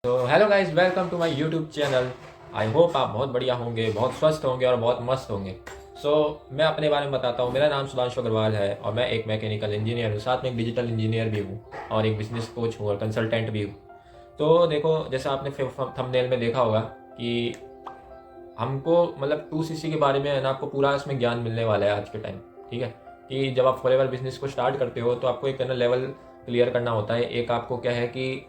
तो hello guys, welcome to my YouTube channel. I hope आप बहुत बढ़िया होंगे, बहुत स्वस्थ होंगे और बहुत मस्त होंगे। मैं अपने बारे में बताता हूँ। मेरा नाम सुधांशु अग्रवाल है और मैं एक मैकेनिकल इंजीनियर हूँ, साथ में एक डिजिटल इंजीनियर भी हूँ और एक बिजनेस कोच हूँ और कंसल्टेंट भी हूँ। तो देखो, जैसा आपने थंबनेल में देखा होगा कि हमको मतलब 2CC के बारे में है ना, आपको पूरा इसमें ज्ञान मिलने वाला है आज के टाइम। ठीक है, कि जब आप फॉरएवर बिजनेस को स्टार्ट करते हो तो आपको एक है ना लेवल क्लियर करना होता है। एक आपको क्या है कि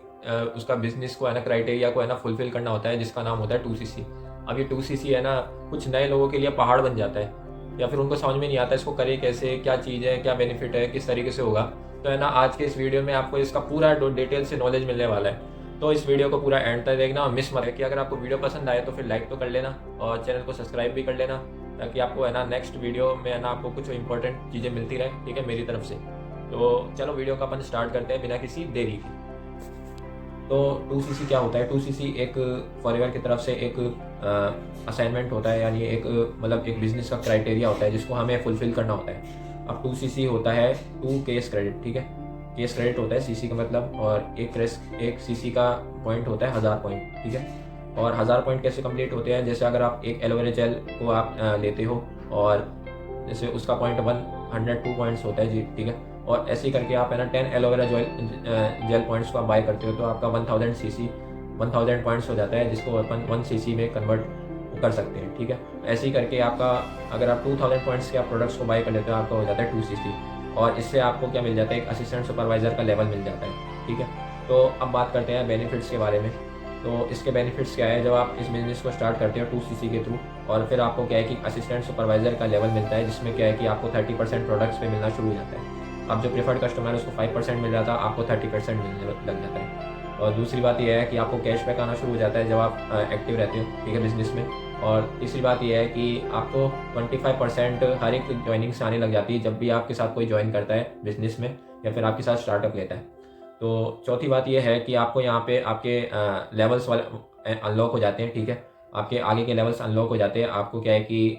उसका बिजनेस को है ना, क्राइटेरिया को है ना फुलफिल करना होता है, जिसका नाम होता है 2CC। अब ये 2CC है ना, कुछ नए लोगों के लिए पहाड़ बन जाता है, या फिर उनको समझ में नहीं आता इसको करे कैसे, क्या चीज़ है, क्या बेनिफिट है, किस तरीके से होगा। तो है ना, आज के इस वीडियो में आपको इसका पूरा डिटेल से नॉलेज मिलने वाला है। तो इस वीडियो को पूरा एंड तक देखना और मिस मत है कि अगर आपको वीडियो पसंद आए तो फिर लाइक तो कर लेना और चैनल को सब्सक्राइब भी कर लेना, ताकि आपको है ना नेक्स्ट वीडियो में है ना आपको कुछ इंपॉर्टेंट चीज़ें मिलती रहे। ठीक है, मेरी तरफ से। तो चलो वीडियो का अपन स्टार्ट करते हैं बिना किसी देरी की। तो 2CC क्या होता है? 2CC एक फॉरएवर की तरफ से एक असाइनमेंट होता है, यानी एक मतलब एक बिजनेस का क्राइटेरिया होता है जिसको हमें फुलफिल करना होता है। अब 2CC होता है 2 केस क्रेडिट। ठीक है, केस क्रेडिट होता है CC का मतलब, और एक CC का पॉइंट होता है 1000 पॉइंट। ठीक है, और 1000 पॉइंट कैसे कंप्लीट होते हैं? जैसे अगर आप एक एलोवेरा जेल को आप लेते हो और जैसे उसका पॉइंट 102 पॉइंट्स होता है जी। ठीक है, और ऐसे ही करके आप है ना 10 एलोवेरा जेल पॉइंट्स को आप बाय करते हो तो आपका 1000 पॉइंट्स हो जाता है, जिसको अपन 1CC में कन्वर्ट कर सकते हैं। ठीक है, ऐसे ही करके आपका अगर आप 2000 पॉइंट्स के आप प्रोडक्ट्स को बाय कर लेते हो, आपका हो जाता है 2CC। और इससे आपको क्या मिल जाता है? एक असिस्टेंट सुपरवाइजर का लेवल मिल जाता है। ठीक है, तो अब बात करते हैं बेनिफिट्स के बारे में। तो इसके बेनिफिट्स क्या है? जब आप इस बिजनेस को स्टार्ट करते हो 2CC के थ्रू, और फिर आपको क्या है कि असिस्टेंट सुपरवाइजर का लेवल मिलता है, जिसमें क्या है कि आपको 30% प्रोडक्ट्स पे मिलना शुरू हो जाता है। अब जो प्रेफर्ड कस्टमर है उसको 5% मिल जाता है, आपको 30% मिलने लग जाता है। और दूसरी बात यह है कि आपको कैशबैक आना शुरू हो जाता है जब आप एक्टिव रहते हो। ठीक है, बिजनेस में। और तीसरी बात यह है कि आपको 25% हर एक ज्वाइनिंग से आने लग जाती है जब भी आपके साथ कोई ज्वाइन करता है बिजनेस में, या फिर आपके साथ स्टार्टअप लेता है। तो चौथी बात यह है कि आपको यहाँ पे आपके लेवल्स वाले अनलॉक हो जाते हैं। ठीक है, आपके आगे के लेवल्स अनलॉक हो जाते हैं। आपको क्या है कि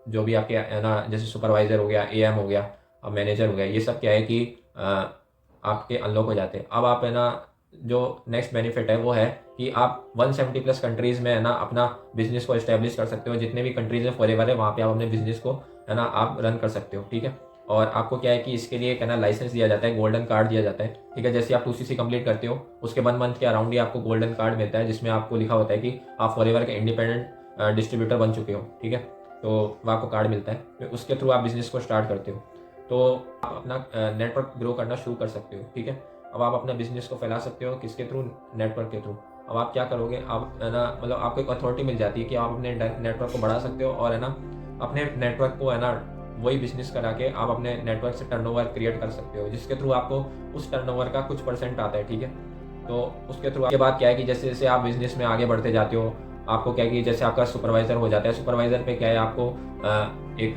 जो भी आपके है ना, जैसे सुपरवाइज़र हो गया, AM हो गया, अब मैनेजर हो गया, ये सब क्या है कि आपके अनलॉक हो जाते हैं। अब आप है ना, जो नेक्स्ट बेनिफिट है वो है कि आप 170 प्लस कंट्रीज़ में है ना अपना बिजनेस को इस्टेब्लिश कर सकते हो। जितने भी कंट्रीज़ में फॉरएवर है वहाँ पे आप अपने बिजनेस को है ना आप रन कर सकते हो। ठीक है, और आपको क्या है कि इसके लिए एक है ना लाइसेंस दिया जाता है, गोल्डन कार्ड दिया जाता है। ठीक है, जैसे आप 2CC कंप्लीट करते हो उसके 1 मंथ के अराउंड ही आपको गोल्डन कार्ड मिलता है, जिसमें आपको लिखा होता है कि आप फॉरएवर के इंडिपेंडेंट डिस्ट्रीब्यूटर बन चुके हो। ठीक है, तो वो आपको कार्ड मिलता है, फिर उसके थ्रू आप बिजनेस को स्टार्ट करते हो। तो आप अपना नेटवर्क ग्रो करना शुरू कर सकते हो। ठीक है, अब आप अपना बिजनेस को फैला सकते हो किसके थ्रू? नेटवर्क के थ्रू। अब आप क्या करोगे? आप है ना मतलब आपको एक अथॉरिटी मिल जाती है कि आप अपने नेटवर्क को बढ़ा सकते हो, और है ना अपने नेटवर्क को है ना वही बिजनेस करा के आप अपने नेटवर्क से टर्नओवर क्रिएट कर सकते हो, जिसके थ्रू आपको उस टर्नओवर का कुछ परसेंट आता है। ठीक है, तो उसके थ्रू के बाद क्या है कि जैसे जैसे आप बिजनेस में आगे बढ़ते जाते हो, आपको क्या है कि जैसे आपका सुपरवाइजर हो जाता है, सुपरवाइजर पे क्या है आपको एक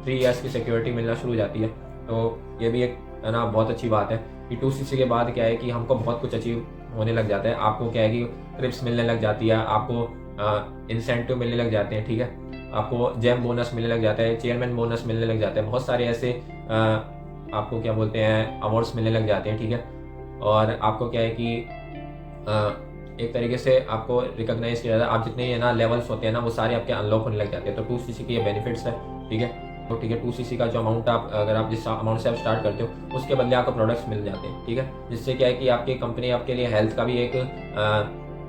3 इयर्स की सिक्योरिटी मिलना शुरू हो जाती है। तो ये भी एक है ना बहुत अच्छी बात है कि 2CC के बाद क्या है कि हमको बहुत कुछ अचीव होने लग जाता है। आपको क्या है कि ट्रिप्स मिलने लग जाती है, आपको इंसेंटिव मिलने लग जाते हैं। ठीक है, आपको जेम बोनस मिलने लग जाता है, चेयरमैन बोनस मिलने लग जाता है, बहुत सारे ऐसे आपको क्या बोलते हैं अवार्ड्स मिलने लग जाते हैं। ठीक है, और आपको क्या है कि एक तरीके से आपको रिकॉग्नाइज किया जाता है। आप जितने ही है ना लेवल्स होते हैं ना वो सारे आपके अनलॉक होने लग जाते हैं। तो 2CC के ये बेनिफिट्स है। ठीक है, तो ठीक है, 2CC का जो अमाउंट आप अगर आप जिस अमाउंट से आप स्टार्ट करते हो उसके बदले आपको प्रोडक्ट्स मिल जाते हैं। ठीक है, जिससे क्या है कि आपकी कंपनी आपके लिए हेल्थ का भी एक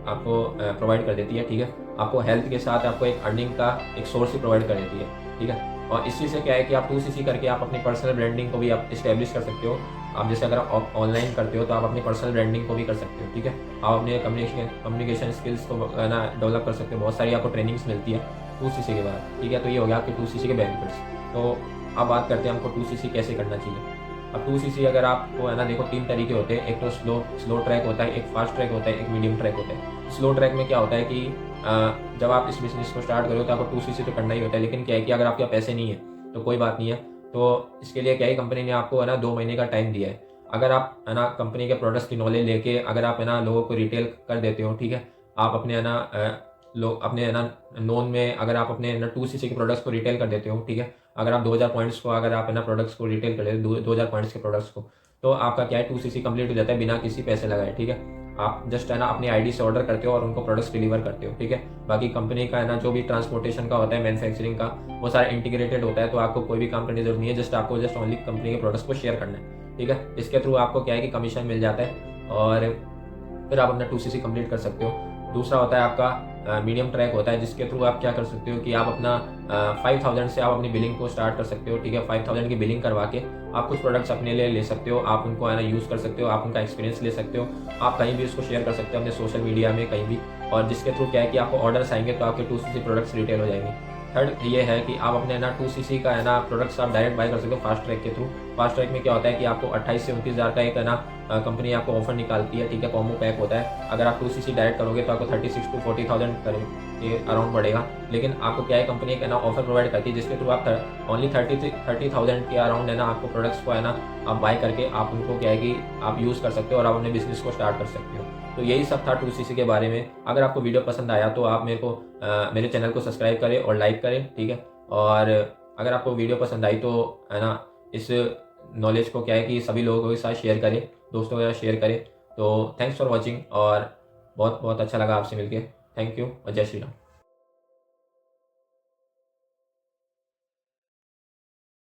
आपको प्रोवाइड कर देती है। ठीक है, आपको हेल्थ के साथ आपको एक अर्निंग का एक सोर्स ही प्रोवाइड कर देती है। ठीक है, और इसी से क्या है कि आप 2CC करके आप अपनी पर्सनल ब्रांडिंग को भी आप इस्टेब्लिश कर सकते हो। आप जैसे अगर आप ऑनलाइन करते हो तो आप अपनी पर्सनल ब्रांडिंग को भी कर सकते हो। ठीक है, आप अपने कम्युनिकेशन स्किल्स को है ना डेवलप कर सकते हो। बहुत सारी आपको ट्रेनिंग्स मिलती है 2CC के बाद। ठीक है, तो ये हो गया आपके 2CC के बेनिफिट्स। तो अब बात करते हैं हमको 2CC कैसे करना चाहिए। अब 2CC अगर आपको है ना देखो 3 तरीके होते हैं। एक तो स्लो ट्रैक होता है, एक फास्ट ट्रैक होता है, एक मीडियम ट्रैक होता है। स्लो ट्रैक में क्या होता है कि जब आप इस बिजनेस को स्टार्ट करो तो आपको 2CC तो करना ही होता है, लेकिन क्या है कि अगर आपके पास पैसे नहीं है तो कोई बात नहीं है। तो इसके लिए क्या है, कंपनी ने आपको है ना 2 महीने का टाइम दिया है। अगर आप है ना कंपनी के प्रोडक्ट्स की नॉलेज लेके अगर आप है ना लोगों को रिटेल कर देते हो। ठीक है, आप अपने है ना लोग अपने है ना नोन में अगर आप अपने है ना 2CC के प्रोडक्ट्स को रिटेल कर देते हो। ठीक है, अगर आप 2000 पॉइंट्स को अगर आप है ना प्रोडक्ट्स को रिटेल कर देते हो 2000 पॉइंट्स के प्रोडक्ट्स को, तो आपका क्या है 2CC कंप्लीट हो जाता है बिना किसी पैसे लगाए। ठीक है, आप जस्ट है ना अपनी आईडी से ऑर्डर करते हो और उनको प्रोडक्ट्स डिलीवर करते हो, ठीक है। बाकी कंपनी का है ना जो भी ट्रांसपोर्टेशन का होता है, मैन्युफैक्चरिंग का, वो सारा इंटीग्रेटेड होता है, तो आपको कोई भी काम करने की जरूरत नहीं है, जस्ट आपको जस्ट ओनली कंपनी के प्रोडक्ट्स को शेयर करना है, ठीक है। इसके थ्रू आपको क्या है कि कमीशन मिल जाता है और फिर आप अपना 2cc कंप्लीट कर सकते हो। दूसरा होता है आपका मीडियम ट्रैक होता है, जिसके थ्रू आप क्या कर सकते हो कि आप अपना 5000 से आप अपनी बिलिंग को स्टार्ट कर सकते हो, ठीक है। 5000 की बिलिंग करवा के आप कुछ प्रोडक्ट्स अपने लिए ले सकते हो, आप उनको है ना यूज़ कर सकते हो, आप उनका एक्सपीरियंस ले सकते हो, आप कहीं भी उसको शेयर कर सकते हो अपने सोशल मीडिया में कहीं भी, और जिसके थ्रू क्या है कि आपको ऑर्डर्स आएंगे तो आपके 2cc प्रोडक्ट्स रिटेल हो जाएंगे। थर्ड ये है कि आप अपने ना 2cc का है ना प्रोडक्ट्स आप डायरेक्ट बाय कर सकते हो फास्ट ट्रैक के थ्रू। फास्ट ट्रैक में क्या होता है कि आपको 28 से 29 हज़ार का एक है ना कंपनी आपको ऑफर निकालती है, ठीक है, कॉम्बो पैक होता है। अगर आप 2cc डायरेक्ट करोगे तो आपको 36 to 40,000 के अराउंड पड़ेगा, लेकिन आपको क्या है कंपनी एक है ना ऑफर प्रोवाइड करती है, जिसके थ्रू आप ओनली 30,000 के अराउंड है ना आपको प्रोडक्ट्स को है ना आप बाय करके आप उनको क्या है कि आप यूज़ कर सकते हो और आप अपने बिजनेस को स्टार्ट कर सकते हो। तो यही सब था 2cc के बारे में। अगर आपको वीडियो पसंद आया तो आप मेरे चैनल को सब्सक्राइब करें और लाइक करें, ठीक है। और अगर आपको वीडियो पसंद आई तो है ना इस नॉलेज को क्या है कि सभी लोगों के साथ शेयर करें, दोस्तों के साथ शेयर करें। तो थैंक्स फॉर वॉचिंग और बहुत बहुत अच्छा लगा आपसे मिलके। थैंक यू और जय श्री राम।